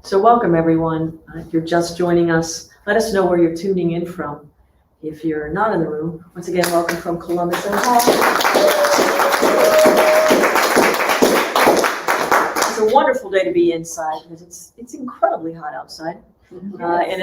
So welcome everyone. If you're just joining us, let us know where you're tuning in from. If you're not in the room, once again, welcome from Columbus, Ohio. It's a wonderful day to be inside because it's incredibly hot outside, and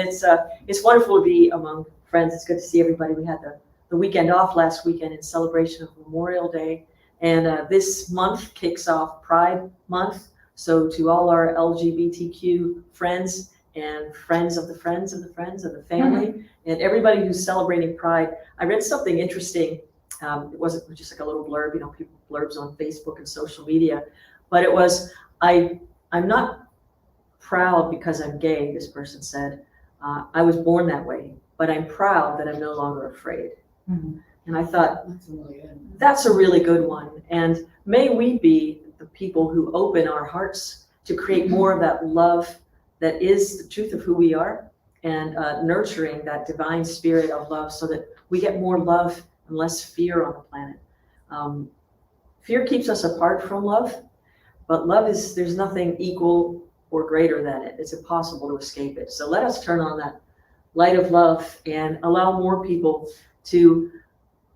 it's wonderful to be among friends. It's good to see everybody. We had the weekend off last weekend in celebration of Memorial Day, and this month kicks off Pride Month. So to all our LGBTQ friends and friends of the friends of the friends of the family, and everybody who's celebrating Pride, I read something interesting. It wasn't just like a little blurb, people blurbs on Facebook and social media, but it was, I'm not proud because I'm gay, this person said. I was born that way, but I'm proud that I'm no longer afraid. Mm-hmm. And I thought, that's a really good one. And may we be the people who open our hearts to create more of that love that is the truth of who we are, and nurturing that divine spirit of love so that we get more love and less fear on the planet. Fear keeps us apart from love, but love there's nothing equal or greater than it. It's impossible to escape it. So let us turn on that light of love and allow more people to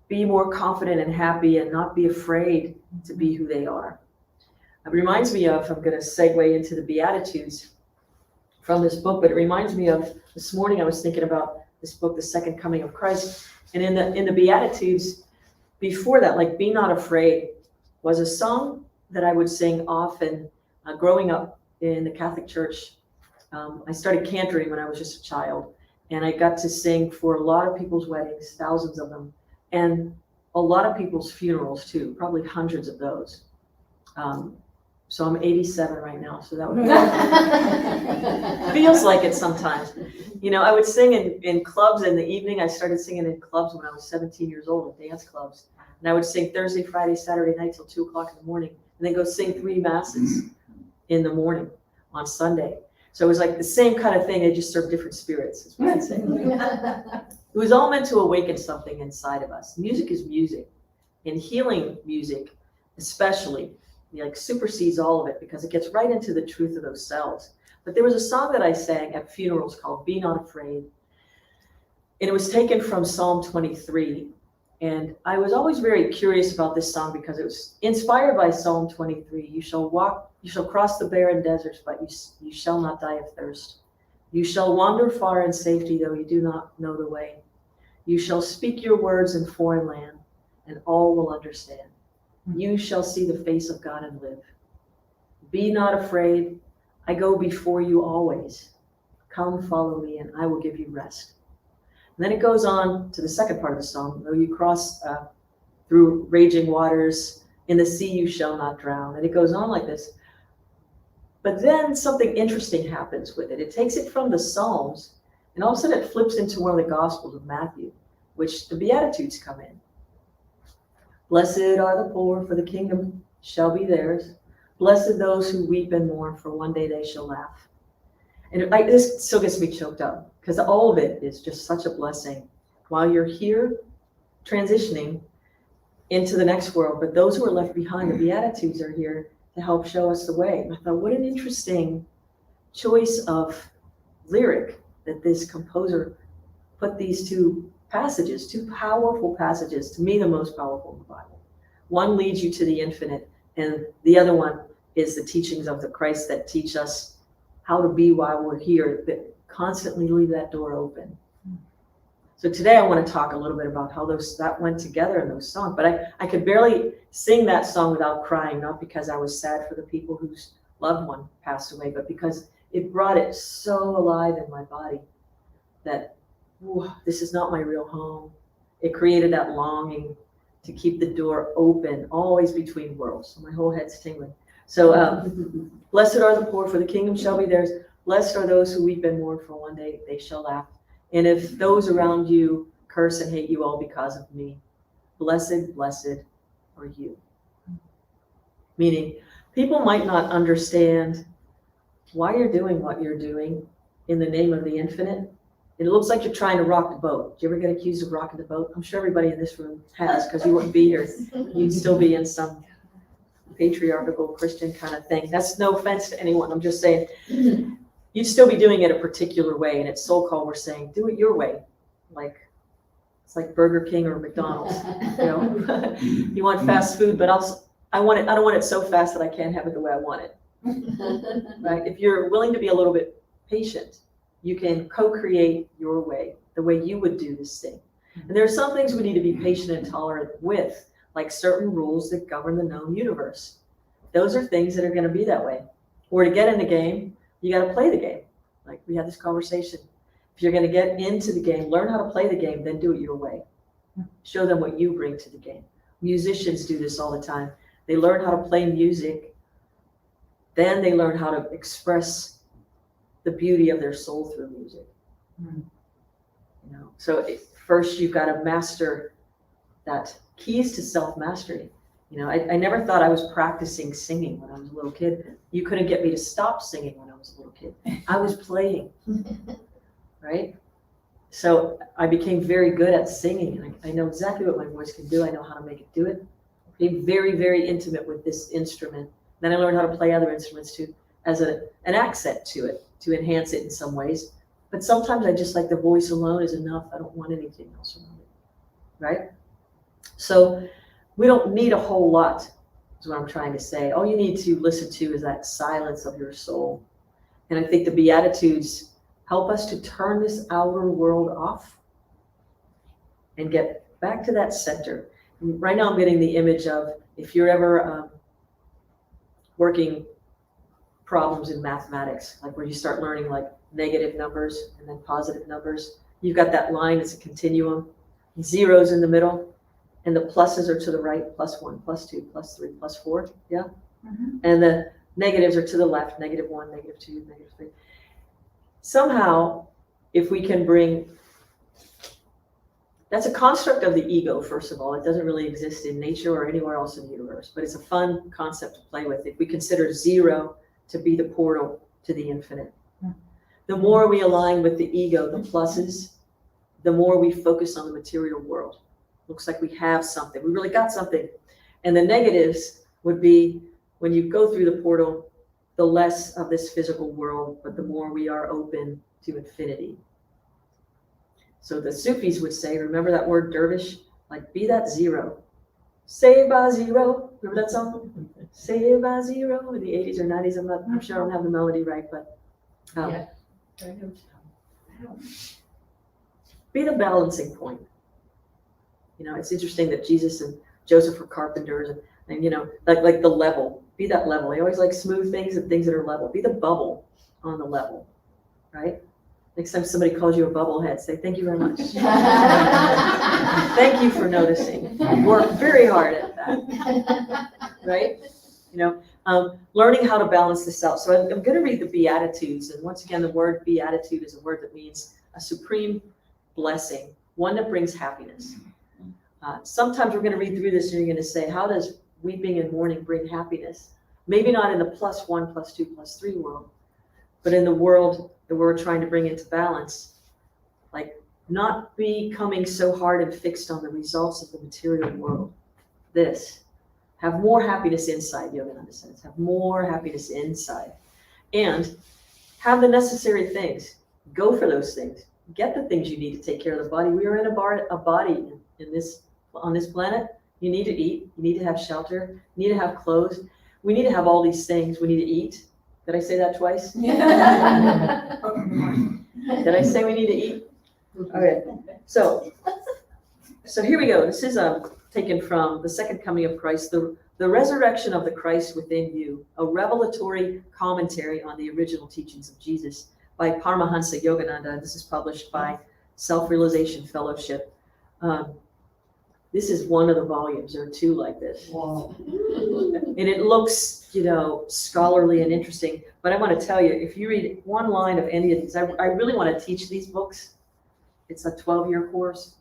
be more confident and happy and not be afraid to be who they are. It reminds me of, I'm going to segue into the Beatitudes from this book, but it reminds me of this morning I was thinking about this book, The Second Coming of Christ. And in the Beatitudes, before that, like Be Not Afraid was a song that I would sing often growing up in the Catholic Church. I started cantoring when I was just a child, and I got to sing for a lot of people's weddings, thousands of them, and a lot of people's funerals too, probably hundreds of those. So I'm 87 right now, so that would feels like it sometimes. I would sing in clubs in the evening. I started singing in clubs when I was 17 years old, in dance clubs. And I would sing Thursday, Friday, Saturday night till 2 o'clock in the morning, and then go sing 3 masses in the morning on Sunday. So it was like the same kind of thing, they just served different spirits, is what I'd say. It was all meant to awaken something inside of us. Music is music, and healing music especially, supersedes all of it because it gets right into the truth of those cells. But there was a song that I sang at funerals called Be Not Afraid. And it was taken from Psalm 23. And I was always very curious about this song because it was inspired by Psalm 23. You shall cross the barren deserts, but you shall not die of thirst. You shall wander far in safety, though you do not know the way. You shall speak your words in foreign land, and all will understand. You shall see the face of God and live. Be not afraid. I go before you always. Come, follow me, and I will give you rest. And then it goes on to the second part of the song. Though you cross through raging waters, in the sea you shall not drown. And it goes on like this. But then something interesting happens with it. It takes it from the Psalms, and all of a sudden it flips into one of the Gospels of Matthew, which the Beatitudes come in. Blessed are the poor, for the kingdom shall be theirs. Blessed those who weep and mourn, for one day they shall laugh. And this still gets me choked up, because all of it is just such a blessing while you're here transitioning into the next world. But those who are left behind, the Beatitudes are here to help show us the way. And I thought, what an interesting choice of lyric that this composer put these two powerful passages, to me the most powerful in the Bible. One leads you to the infinite, and the other one is the teachings of the Christ that teach us how to be while we're here, that constantly leave that door open. So today I want to talk a little bit about how that went together in those songs. But I could barely sing that song without crying, not because I was sad for the people whose loved one passed away, but because it brought it so alive in my body that this is not my real home. It created that longing to keep the door open, always between worlds. So my whole head's tingling. So blessed are the poor, for the kingdom shall be theirs. Blessed are those who weep and mourn, for one day they shall laugh. And if those around you curse and hate you all because of me, blessed are you. Meaning, people might not understand why you're doing what you're doing in the name of the infinite. It looks like you're trying to rock the boat. Do you ever get accused of rocking the boat? I'm sure everybody in this room has, because you wouldn't be here. You'd still be in some patriarchal Christian kind of thing. That's no offense to anyone. I'm just saying you'd still be doing it a particular way. And at SoulCall, we're saying, do it your way. Like, it's like Burger King or McDonald's, you know, you want fast food, but I don't want it so fast that I can't have it the way I want it. Right? If you're willing to be a little bit patient, you can co-create your way, the way you would do this thing. And there are some things we need to be patient and tolerant with, like certain rules that govern the known universe. Those are things that are going to be that way. Or to get in the game, you got to play the game. Like we had this conversation. If you're going to get into the game, learn how to play the game, then do it your way. Show them what you bring to the game. Musicians do this all the time. They learn how to play music, then they learn how to express the beauty of their soul through music. You know, so first you've got to master that. Keys to self-mastery. You know, I never thought I was practicing singing when I was a little kid. You couldn't get me to stop singing when I was a little kid. I was playing, right? So I became very good at singing, and I know exactly what my voice can do. I know how to make it do it. I became very, very intimate with this instrument. Then I learned how to play other instruments too, as an accent to it, to enhance it in some ways. But sometimes I just like the voice alone is enough. I don't want anything else around it, right? So we don't need a whole lot, is what I'm trying to say. All you need to listen to is that silence of your soul. And I think the Beatitudes help us to turn this outer world off and get back to that center. And right now I'm getting the image of, if you're ever working problems in mathematics, like where you start learning like negative numbers and then positive numbers, you've got that line, it's a continuum, zeros in the middle, and the pluses are to the right, +1, +2, +3, +4, yeah? And the negatives are to the left, -1, -2, -3. Somehow, if we can bring, that's a construct of the ego, first of all. It doesn't really exist in nature or anywhere else in the universe, but it's a fun concept to play with. If we consider 0 to be the portal to the infinite, the more we align with the ego, the pluses, the more we focus on the material world. Looks like we have something. We really got something. And the negatives would be when you go through the portal, the less of this physical world, but the more we are open to infinity. So the Sufis would say, remember that word dervish? Like, be that 0. Saved by 0. Remember that song? Saved by 0 in the 80s or 90s. I'm sure I don't have the melody right, but Yeah. Be the balancing point. You know, it's interesting that Jesus and Joseph were carpenters, and you know, like the level. Be that level. They always like smooth things and things that are level. Be the bubble on the level, right? Next time somebody calls you a bubblehead, say thank you very much. Thank you for noticing. I worked very hard at that, right? You know, learning how to balance this out. So I'm going to read the Beatitudes, and once again, the word beatitude is a word that means a supreme blessing, one that brings happiness. Sometimes we're going to read through this and you're going to say, how does weeping and mourning bring happiness? Maybe not in the +1, +2, +3 world, but in the world that we're trying to bring into balance, like not becoming so hard and fixed on the results of the material world. Have more happiness inside, Yogananda says. Have more happiness inside. And have the necessary things. Go for those things. Get the things you need to take care of the body. We are in a body on this planet. You need to eat. You need to have shelter. You need to have clothes. We need to have all these things. We need to eat. Did I say that twice? Did I say we need to eat? Okay. So here we go. This is taken from The Second Coming of Christ, the Resurrection of the Christ Within You, a revelatory commentary on the original teachings of Jesus by Paramahansa Yogananda. This is published by Self-Realization Fellowship. This is one of the volumes. There are 2 like this. Wow. And it looks, you know, scholarly and interesting. But I want to tell you, if you read one line of any of these, I really want to teach these books. It's a 12-year course.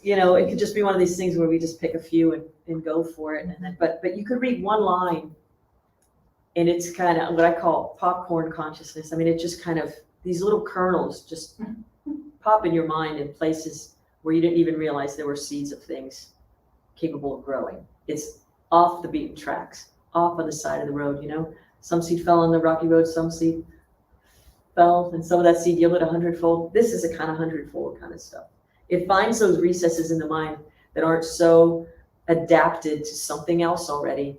You know, it could just be one of these things where we just pick a few and go for it. And then, but you could read one line, and it's kind of what I call popcorn consciousness. I mean, it just kind of, these little kernels just pop in your mind in places where you didn't even realize there were seeds of things capable of growing. It's off the beaten tracks, off on the side of the road, you know. Some seed fell on the rocky road, some seed fell, and some of that seed yielded 100-fold. This is a kind of 100-fold kind of stuff. It finds those recesses in the mind that aren't so adapted to something else already,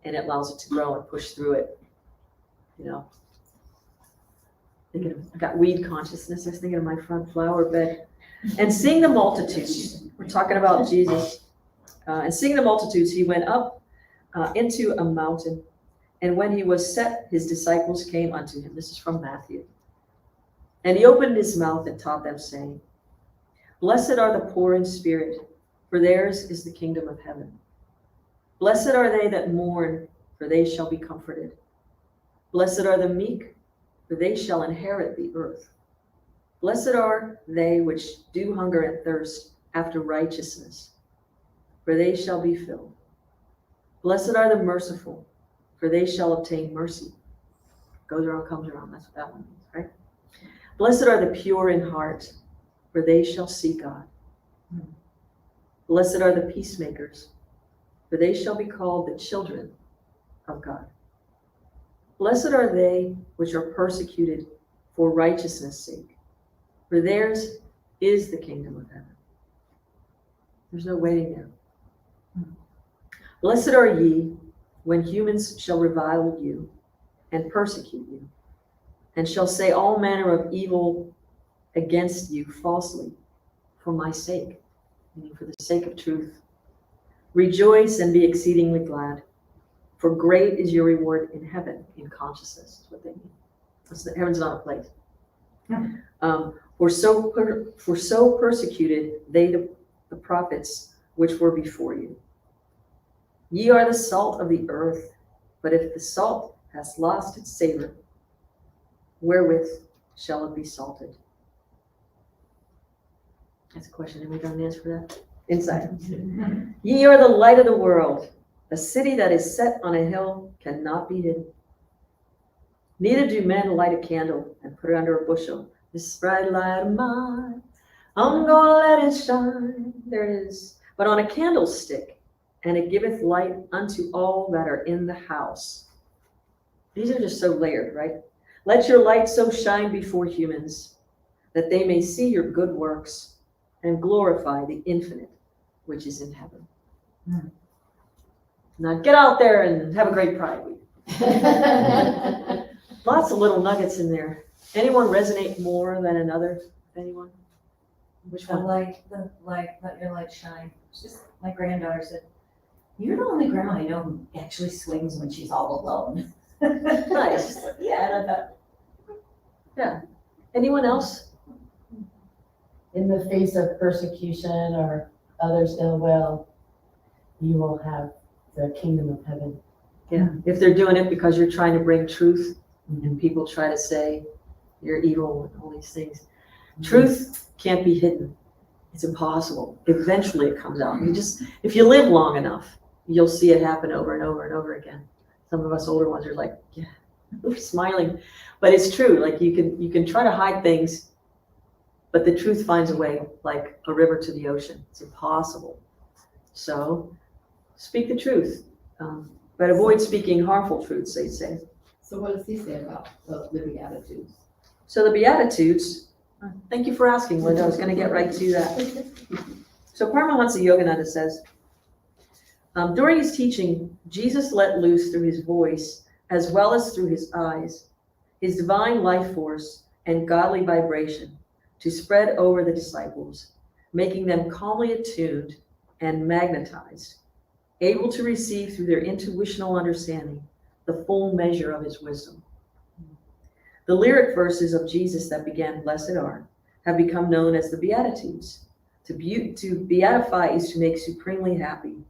and it allows it to grow and push through it, you know. I got weed consciousness. I was thinking of my front flower bed. And seeing the multitudes, we're talking about Jesus. And seeing the multitudes, he went up into a mountain. And when he was set, his disciples came unto him. This is from Matthew. And he opened his mouth and taught them, saying, Blessed are the poor in spirit, for theirs is the kingdom of heaven. Blessed are they that mourn, for they shall be comforted. Blessed are the meek, for they shall inherit the earth. Blessed are they which do hunger and thirst after righteousness, for they shall be filled. Blessed are the merciful, for they shall obtain mercy. Goes around, comes around. That's what that one means, right? Blessed are the pure in heart, for they shall see God. Blessed are the peacemakers, for they shall be called the children of God. Blessed are they which are persecuted for righteousness' sake, for theirs is the kingdom of heaven. There's no waiting there. Blessed are ye when humans shall revile you and persecute you, and shall say all manner of evil against you falsely for my sake, meaning for the sake of truth. Rejoice and be exceedingly glad, for great is your reward in heaven. In consciousness is what they mean. Heaven's not a place. For so persecuted they the prophets which were before you. Ye are the salt of the earth, but if the salt has lost its savor, wherewith shall it be salted? That's a question. Anybody got an answer for that? Inside. Ye are the light of the world. A city that is set on a hill cannot be hidden. Neither do men light a candle and put it under a bushel. This bright light of mine, I'm gonna let it shine. There it is. But on a candlestick, and it giveth light unto all that are in the house. These are just so layered, right? Let your light so shine before humans that they may see your good works and glorify the infinite, which is in heaven. Now get out there and have a great Pride Week. Lots of little nuggets in there. Anyone resonate more than another? Anyone? Which one? Let your light shine. It's just my granddaughter said, "You're the only grandma I know who actually swings when she's all alone." Nice. Yeah, and I thought, yeah. Anyone else? In the face of persecution or others ill will, you will have the kingdom of heaven. Yeah. If they're doing it because you're trying to bring truth, and people try to say you're evil and all these things. Truth can't be hidden. It's impossible. Eventually it comes out. If you live long enough, you'll see it happen over and over and over again. Some of us older ones are like, yeah, we're smiling. But it's true. Like you can try to hide things, but the truth finds a way, like a river to the ocean. It's impossible. So speak the truth, but avoid speaking harmful truths, they say. So what does he say about the Beatitudes? So the Beatitudes, thank you for asking, Linda. I was going to get right to that. So Paramahansa Yogananda says, during his teaching, Jesus let loose through his voice, as well as through his eyes, his divine life force and godly vibration to spread over the disciples, making them calmly attuned and magnetized, able to receive through their intuitional understanding the full measure of his wisdom. The lyric verses of Jesus that began, "Blessed are," have become known as the Beatitudes. To beatify is to make supremely happy.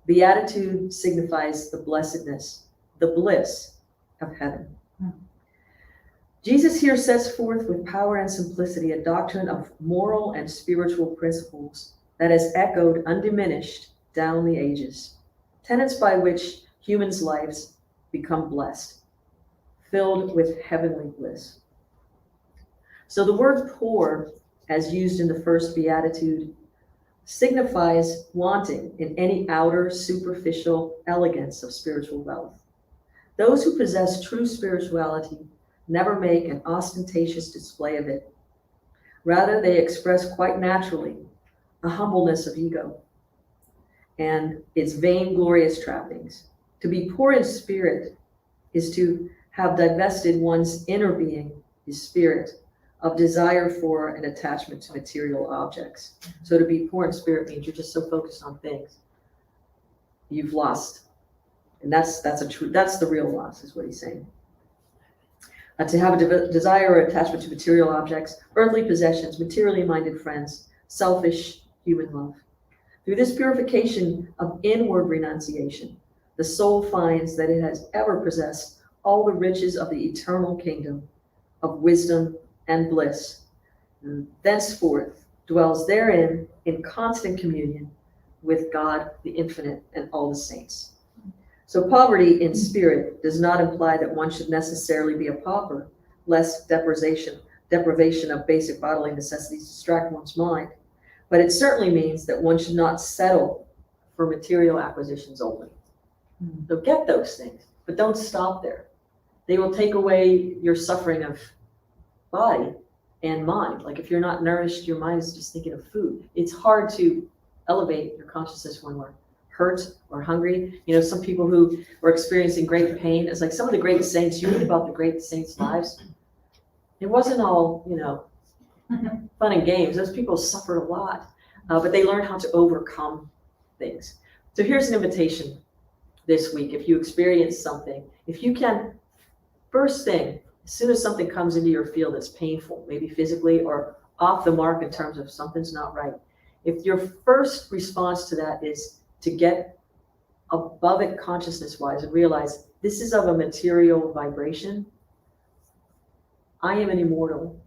Beatitude signifies the blessedness, the bliss of heaven. Jesus here sets forth with power and simplicity a doctrine of moral and spiritual principles that has echoed undiminished down the ages, tenets by which humans' lives become blessed, filled with heavenly bliss. So the word poor, as used in the first beatitude, signifies wanting in any outer superficial elegance of spiritual wealth. Those who possess true spirituality never make an ostentatious display of it. Rather, they express quite naturally a humbleness of ego and its vainglorious trappings. To be poor in spirit is to have divested one's inner being, his spirit, of desire for and attachment to material objects. So to be poor in spirit means you're just so focused on things. You've lost. And that's the real loss, is what he's saying. To have a desire or attachment to material objects, earthly possessions, materially minded friends, selfish human love. Through this purification of inward renunciation, the soul finds that it has ever possessed all the riches of the eternal kingdom of wisdom and bliss, and thenceforth dwells therein in constant communion with God, the infinite, and all the saints. So poverty in spirit does not imply that one should necessarily be a pauper, lest deprivation of basic bodily necessities distract one's mind. But it certainly means that one should not settle for material acquisitions only. So get those things, but don't stop there. They will take away your suffering of body and mind. Like if you're not nourished, your mind is just thinking of food. It's hard to elevate your consciousness when we're hurt or hungry. You know, some people who were experiencing great pain, it's like some of the great saints, you read about the great saints' lives. It wasn't all, fun and games. Those people suffered a lot, but they learned how to overcome things. So here's an invitation this week. If you experience something, if you can, first thing, as soon as something comes into your field that's painful, maybe physically or off the mark in terms of something's not right, if your first response to that is to get above it consciousness-wise and realize this is of a material vibration, I am an immortal.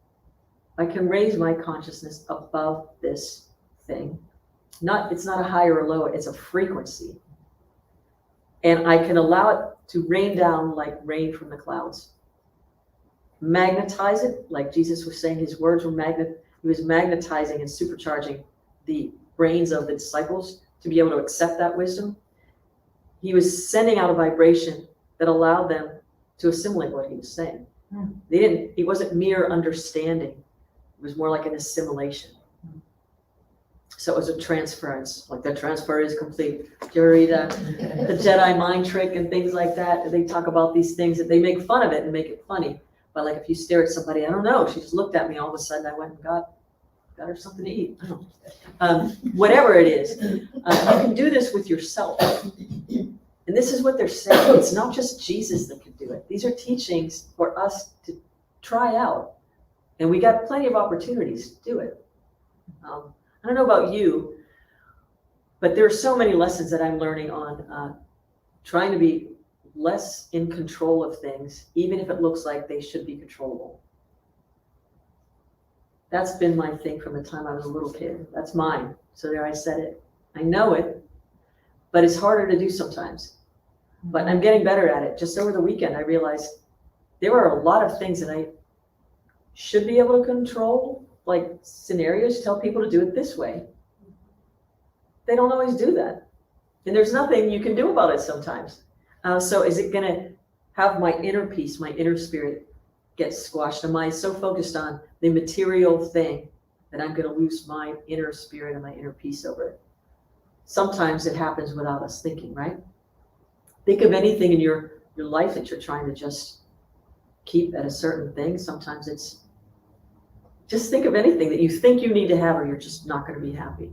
I can raise my consciousness above this thing. It's not a high or a low, it's a frequency. And I can allow it to rain down like rain from the clouds. Magnetize it, like Jesus was saying, his words were he was magnetizing and supercharging the brains of the disciples to be able to accept that wisdom. He was sending out a vibration that allowed them to assimilate what he was saying. He wasn't mere understanding. It was more like an assimilation. So it was a transference, like the transfer is complete. Did you ever read the Jedi mind trick and things like that? They talk about these things that they make fun of it and make it funny. But like if you stare at somebody, I don't know, she just looked at me, all of a sudden I went and got her something to eat. I don't know. Whatever it is, you can do this with yourself. And this is what they're saying. It's not just Jesus that can do it. These are teachings for us to try out. And we got plenty of opportunities to do it. I don't know about you, but there are so many lessons that I'm learning on trying to be less in control of things, even if it looks like they should be controllable. That's been my thing from the time I was a little kid. That's mine. So there I said it. I know it, but it's harder to do sometimes. But I'm getting better at it. Just over the weekend, I realized there are a lot of things that I should be able to control, like scenarios, tell people to do it this way. They don't always do that. And there's nothing you can do about it sometimes. So is it going to have my inner peace, my inner spirit get squashed? Am I so focused on the material thing that I'm going to lose my inner spirit and my inner peace over it? Sometimes it happens without us thinking, right? Think of anything in your life that you're trying to just keep at a certain thing. Sometimes it's just think of anything that you think you need to have or you're just not going to be happy.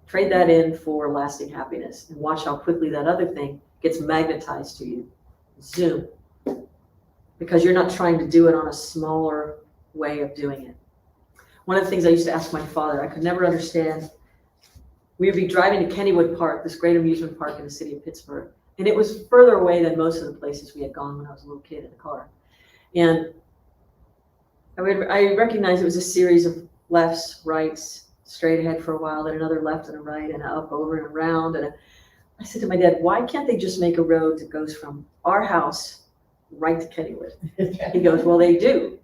Trade that in for lasting happiness and watch how quickly that other thing gets magnetized to you. Zoom. Because you're not trying to do it on a smaller way of doing it. One of the things I used to ask my father, I could never understand. We would be driving to Kennywood Park, this great amusement park in the city of Pittsburgh. And it was further away than most of the places we had gone when I was a little kid in the car. And I recognized it was a series of lefts, rights, straight ahead for a while, then another left and a right, and up, over, and around. And I said to my dad, why can't they just make a road that goes from our house right to Kennywood? He goes, well, they do.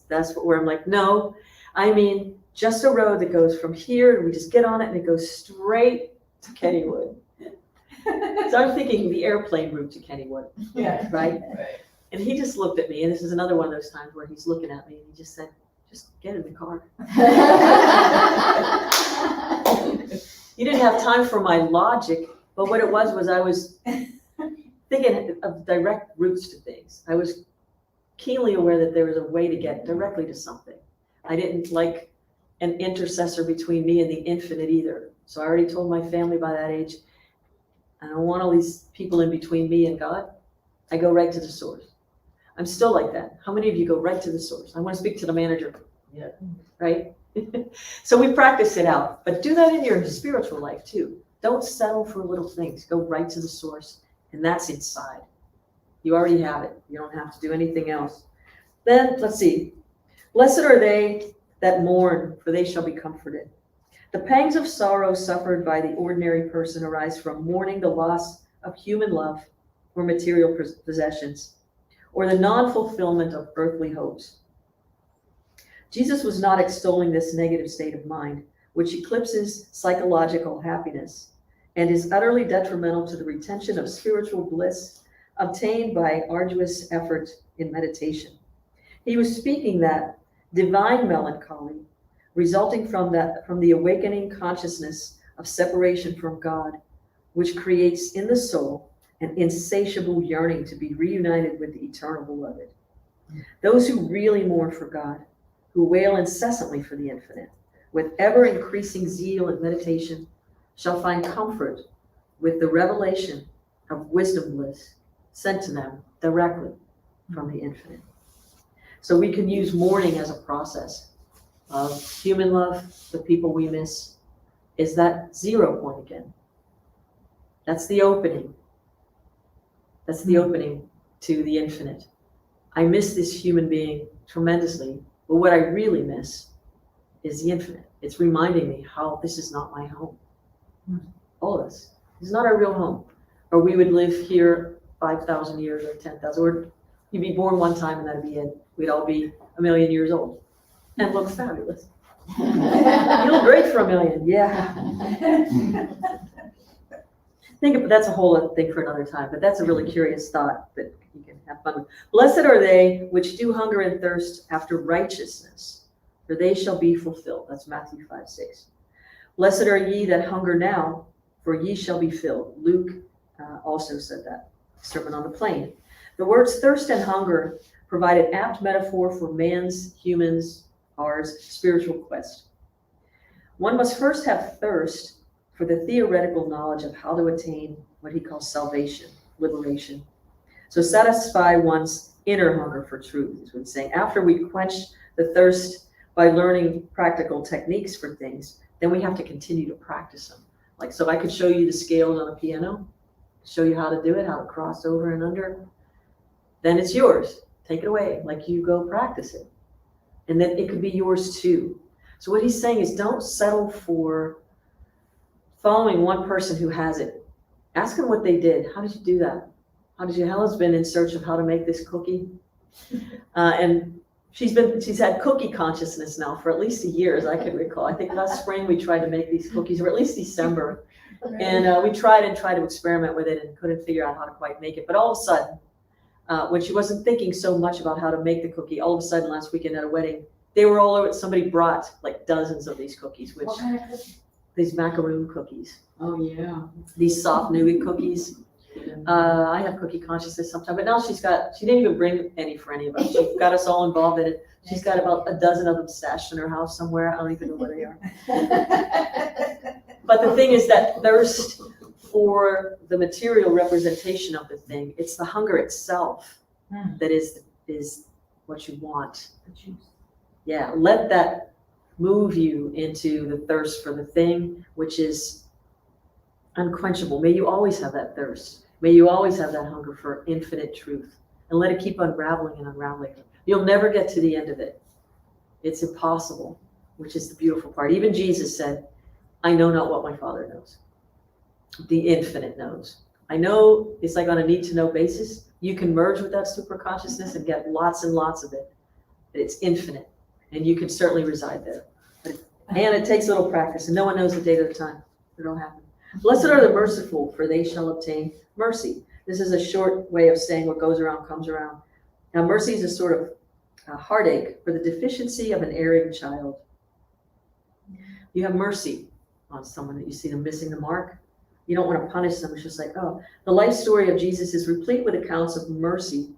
That's where I'm like, no, I mean, just a road that goes from here, and we just get on it, and it goes straight to Kennywood. So I'm thinking the airplane route to Kennywood, Yeah. right? Right. And he just looked at me, and this is another one of those times where he's looking at me, and he just said, just get in the car. You didn't have time for my logic, but what it was I was thinking of direct routes to things. I was keenly aware that there was a way to get directly to something. I didn't like an intercessor between me and the infinite either. So I already told my family by that age, I don't want all these people in between me and God. I go right to the source. I'm still like that. How many of you go right to the source? I want to speak to the manager. Yeah. Right? So we practice it out, but do that in your spiritual life too. Don't settle for little things. Go right to the source, and that's inside. You already have it. You don't have to do anything else. Then, let's see. Blessed are they that mourn, for they shall be comforted. The pangs of sorrow suffered by the ordinary person arise from mourning the loss of human love or material possessions, or the non-fulfillment of earthly hopes. Jesus was not extolling this negative state of mind, which eclipses psychological happiness and is utterly detrimental to the retention of spiritual bliss obtained by arduous effort in meditation. He was speaking that divine melancholy resulting from the awakening consciousness of separation from God, which creates in the soul an insatiable yearning to be reunited with the eternal beloved. Those who really mourn for God, who wail incessantly for the infinite, with ever-increasing zeal and meditation, shall find comfort with the revelation of wisdom bliss sent to them directly from the infinite. So we can use mourning as a process of human love, the people we miss. Is that 0 point again? That's the opening. That's the opening to the infinite. I miss this human being tremendously, but what I really miss is the infinite. It's reminding me how this is not my home. All of us. This is not our real home. Or we would live here 5,000 years or 10,000. Or you'd be born one time and that'd be it. We'd all be 1,000,000 years old and look fabulous. You look great for 1,000,000. Yeah. That's a whole other thing for another time, but that's a really curious thought that you can have fun with. Blessed are they which do hunger and thirst after righteousness, for they shall be fulfilled. That's Matthew 5:6. Blessed are ye that hunger now, for ye shall be filled. Luke also said that, Sermon on the Plain. The words thirst and hunger provide an apt metaphor for man's, humans, ours, spiritual quest. One must first have thirst for the theoretical knowledge of how to attain what he calls salvation, liberation. So satisfy one's inner hunger for truth, is what he's saying. After we quench the thirst by learning practical techniques for things, then we have to continue to practice them. Like, so I could show you the scales on a piano, show you how to do it, how to cross over and under, then it's yours. Take it away, like you go practice it. And then it could be yours too. So what he's saying is don't settle for following one person who has it. Ask them what they did. How did you do that? Helen's been in search of how to make this cookie. And she's had cookie consciousness now for at least a year, as I can recall. I think last spring we tried to make these cookies, or at least December. And we tried to experiment with it and couldn't figure out how to quite make it. But all of a sudden, when she wasn't thinking so much about how to make the cookie, all of a sudden last weekend at a wedding, they were all over. Somebody brought like dozens of these cookies, which What kind of cookie? these macaroon cookies, Oh, yeah. these soft nougat cookies. I have cookie consciousness sometimes, but now she didn't even bring any for any of us. She got us all involved in it. She's got about a dozen of them stashed in her house somewhere. I don't even know where they are. But the thing is that thirst for the material representation of the thing, it's the hunger itself that is what you want. Yeah, let that move you into the thirst for the thing, which is unquenchable. May you always have that thirst. May you always have that hunger for infinite truth, and let it keep unraveling and unraveling. You'll never get to the end of it. It's impossible, which is the beautiful part. Even Jesus said, I know not what my Father knows. The infinite knows. I know it's like on a need to know basis. You can merge with that super consciousness and get lots and lots of it. It's infinite, and you can certainly reside there. But And it takes a little practice, and no one knows the date or the time. It'll happen. Blessed are the merciful, for they shall obtain mercy. This is a short way of saying what goes around comes around. Now, mercy is a sort of heartache for the deficiency of an erring child. You have mercy on someone that you see them missing the mark. You don't want to punish them. It's just like, oh, the life story of Jesus is replete with accounts of mercy.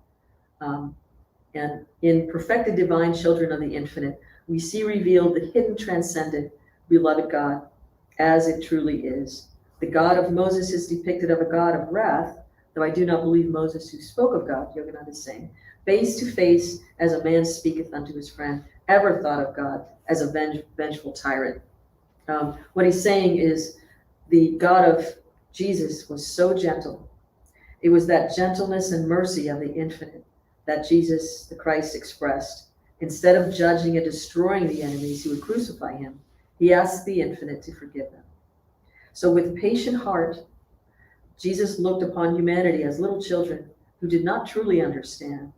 And in perfected divine children of the infinite, we see revealed the hidden, transcendent, beloved God as it truly is. The God of Moses is depicted of a God of wrath, though I do not believe Moses, who spoke of God, Yogananda is saying, face to face as a man speaketh unto his friend, ever thought of God as a vengeful tyrant. What he's saying is the God of Jesus was so gentle. It was that gentleness and mercy of the infinite that Jesus, the Christ, expressed. Instead of judging and destroying the enemies who would crucify him, he asked the infinite to forgive them. So with patient heart, Jesus looked upon humanity as little children who did not truly understand.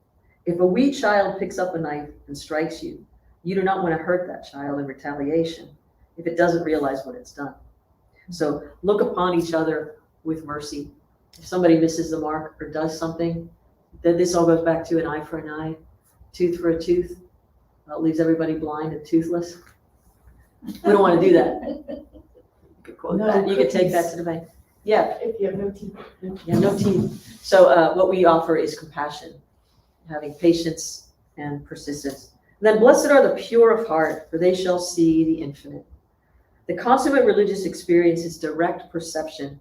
If a wee child picks up a knife and strikes you, you do not want to hurt that child in retaliation if it doesn't realize what it's done. So look upon each other with mercy. If somebody misses the mark or does something, then this all goes back to an eye for an eye, tooth for a tooth. Leaves everybody blind and toothless. We don't want to do that. You could quote that. You could take that to the bank. Yeah. If you have no teeth. Yeah, no teeth. So what we offer is compassion, having patience and persistence. And then blessed are the pure of heart, for they shall see the infinite. The consummate religious experience is direct perception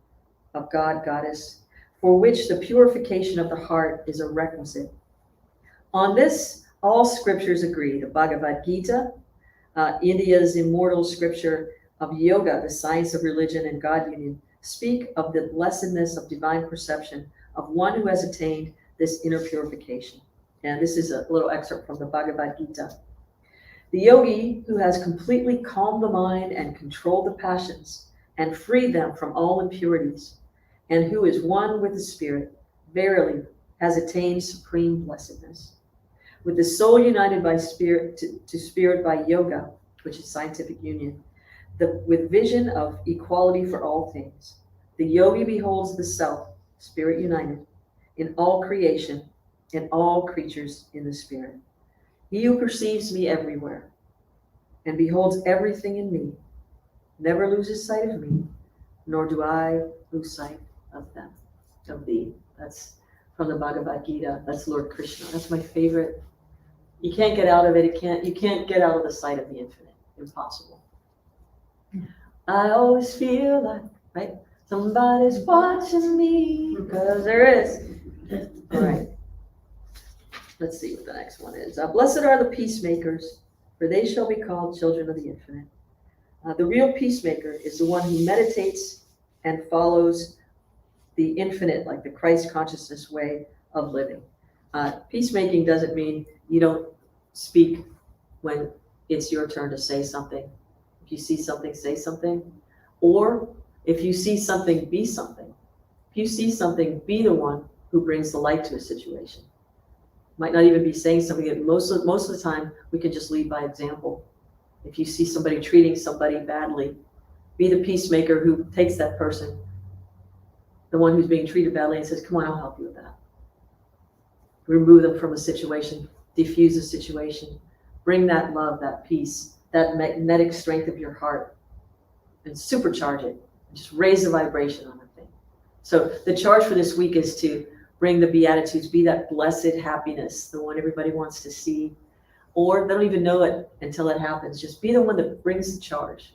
of God, Goddess, for which the purification of the heart is a requisite. On this, all scriptures agree. The Bhagavad Gita, India's immortal scripture of yoga, the science of religion and God union, speak of the blessedness of divine perception of one who has attained this inner purification. And this is a little excerpt from the Bhagavad Gita. The yogi who has completely calmed the mind and controlled the passions and freed them from all impurities, and who is one with the spirit, verily has attained supreme blessedness. With the soul united by spirit to spirit by yoga, which is scientific union, with vision of equality for all things, the yogi beholds the self, spirit united, in all creation, in all creatures in the spirit. He who perceives me everywhere and beholds everything in me never loses sight of me, nor do I lose sight of them, of thee. That's from the Bhagavad Gita. That's Lord Krishna. That's my favorite. You can't get out of it. You can't get out of the sight of the infinite. Impossible. I always feel like, right? Somebody's watching me, because there is. All right. Let's see what the next one is. Blessed are the peacemakers, for they shall be called children of the infinite. The real peacemaker is the one who meditates and follows the infinite, like the Christ consciousness way of living. Peacemaking doesn't mean you don't speak when it's your turn to say something. If you see something, say something. Or if you see something, be something. If you see something, be the one who brings the light to a situation. Might not even be saying something. That most of the time, we can just lead by example. If you see somebody treating somebody badly, be the peacemaker who takes that person, the one who's being treated badly, and says, come on, I'll help you with that. Remove them from a situation, diffuse a situation, bring that love, that peace, that magnetic strength of your heart, and supercharge it. Just raise the vibration on the thing. So the charge for this week is to bring the Beatitudes, be that blessed happiness, the one everybody wants to see, or they don't even know it until it happens. Just be the one that brings the charge.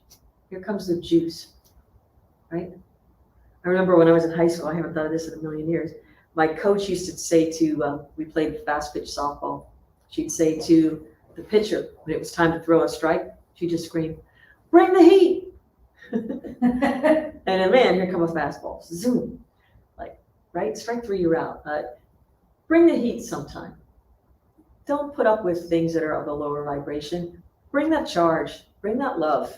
Here comes the juice, right? I remember when I was in high school, I haven't thought of this in a million years. My coach used to say to, we played fast pitch softball. She'd say to the pitcher, when it was time to throw a strike, she'd just scream, bring the heat. And then, man, here come a fastball. Zoom. Like, right? Strike three, you're out. Bring the heat sometime. Don't put up with things that are of a lower vibration. Bring that charge. Bring that love.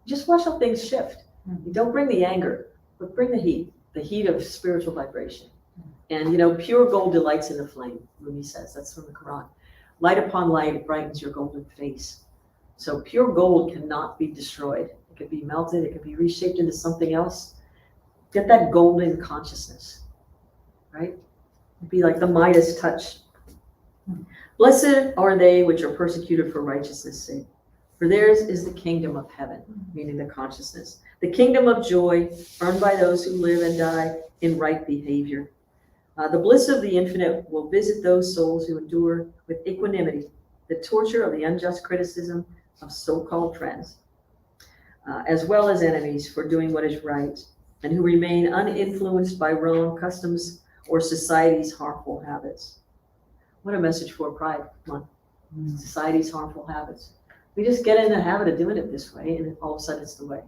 Just watch how things shift. You don't bring the anger, but bring the heat of spiritual vibration. And, pure gold delights in the flame, Rumi says. That's from the Quran. Light upon light, it brightens your golden face. So pure gold cannot be destroyed. It can be melted, it can be reshaped into something else. Get that golden consciousness, right? It'd be like the Midas touch. Blessed are they which are persecuted for righteousness' sake, for theirs is the kingdom of heaven, meaning the consciousness. The kingdom of joy earned by those who live and die in right behavior. The bliss of the infinite will visit those souls who endure with equanimity the torture of the unjust criticism of so-called friends, as well as enemies for doing what is right, and who remain uninfluenced by wrong customs or society's harmful habits. What a message for pride. Come on. Society's harmful habits. We just get in the habit of doing it this way, and all of a sudden it's the way.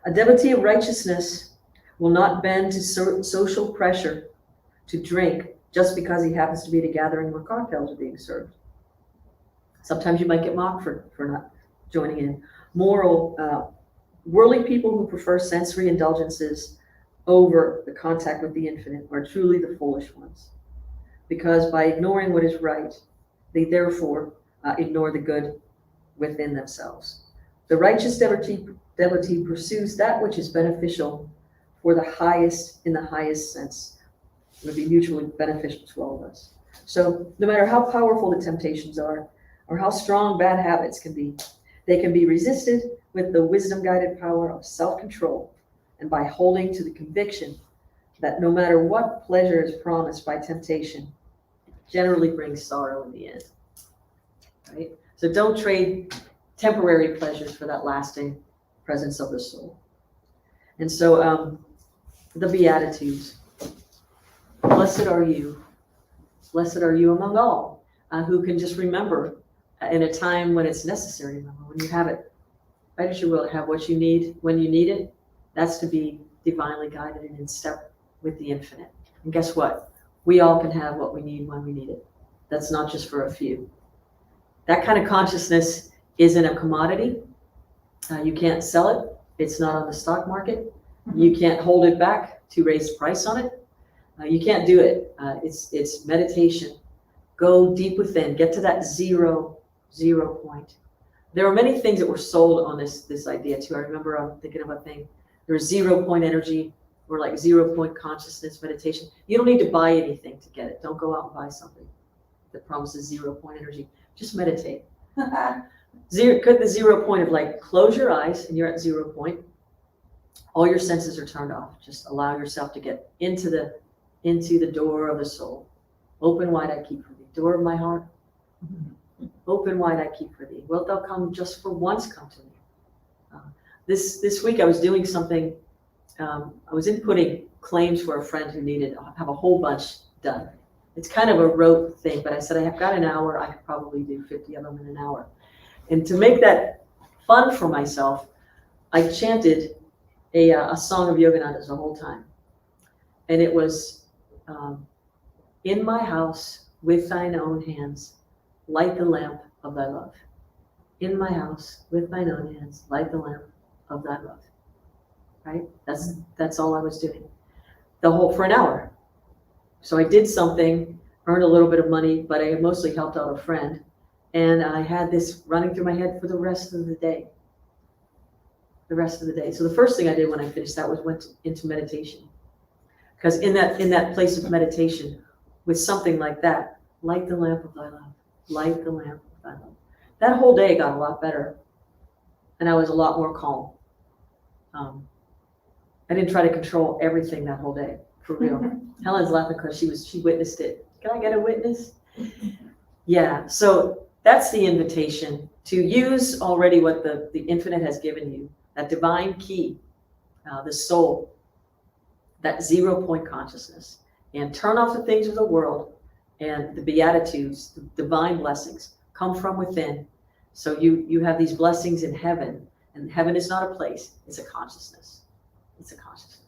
A devotee of righteousness will not bend to social pressure to drink just because he happens to be at a gathering where cocktails are being served. Sometimes you might get mocked for not joining in. Worldly people who prefer sensory indulgences over the contact with the infinite are truly the foolish ones, because by ignoring what is right, they therefore ignore the good within themselves. The righteous devotee pursues that which is beneficial for the highest, in the highest sense. It would be mutually beneficial to all of us. So no matter how powerful the temptations are, or how strong bad habits can be, they can be resisted with the wisdom-guided power of self-control, and by holding to the conviction that no matter what pleasure is promised by temptation, it generally brings sorrow in the end. Right? So don't trade temporary pleasures for that lasting presence of the soul. And so the Beatitudes. Blessed are you among all, who can just remember in a time when it's necessary, remember, when you have it, right as you will, have what you need when you need it. That's to be divinely guided and in step with the infinite. And guess what? We all can have what we need when we need it. That's not just for a few. That kind of consciousness isn't a commodity. You can't sell it. It's not on the stock market. You can't hold it back to raise the price on it. You can't do it. It's meditation. Go deep within. Get to that zero point. There were many things that were sold on this idea too. I remember I'm thinking of a thing. There's 0 point energy, or like 0 point consciousness meditation. You don't need to buy anything to get it. Don't go out and buy something that promises 0 point energy. Just meditate. The 0 point of like, close your eyes and you're at 0 point. All your senses are turned off. Just allow yourself to get into the door of the soul. Open wide I keep for thee. Door of my heart. Open wide I keep for thee. Wilt thou come just for once come to me? This week I was doing something. I was inputting claims for a friend who needed, have a whole bunch done. It's kind of a rote thing, but I said, I have got an hour. I could probably do 50 of them in an hour. And to make that fun for myself, I chanted a song of Yogananda's the whole time. And it was, in my house with thine own hands, light the lamp of thy love. In my house with thine own hands, light the lamp of thy love. Right? That's all I was doing. For an hour. So I did something, earned a little bit of money, but I mostly helped out a friend. And I had this running through my head for the rest of the day. So the first thing I did when I finished that was went into meditation. Because in that place of meditation, with something like that, light the lamp of thy love. Light the lamp of thy love. That whole day got a lot better. And I was a lot more calm. I didn't try to control everything that whole day, for real. Helen's laughing because she witnessed it. Can I get a witness? Yeah, so that's the invitation to use already what the infinite has given you, that divine key, the soul, that 0 point consciousness, and turn off the things of the world, and the Beatitudes, the divine blessings, come from within. So you have these blessings in heaven, and heaven is not a place, it's a consciousness. It's a consciousness.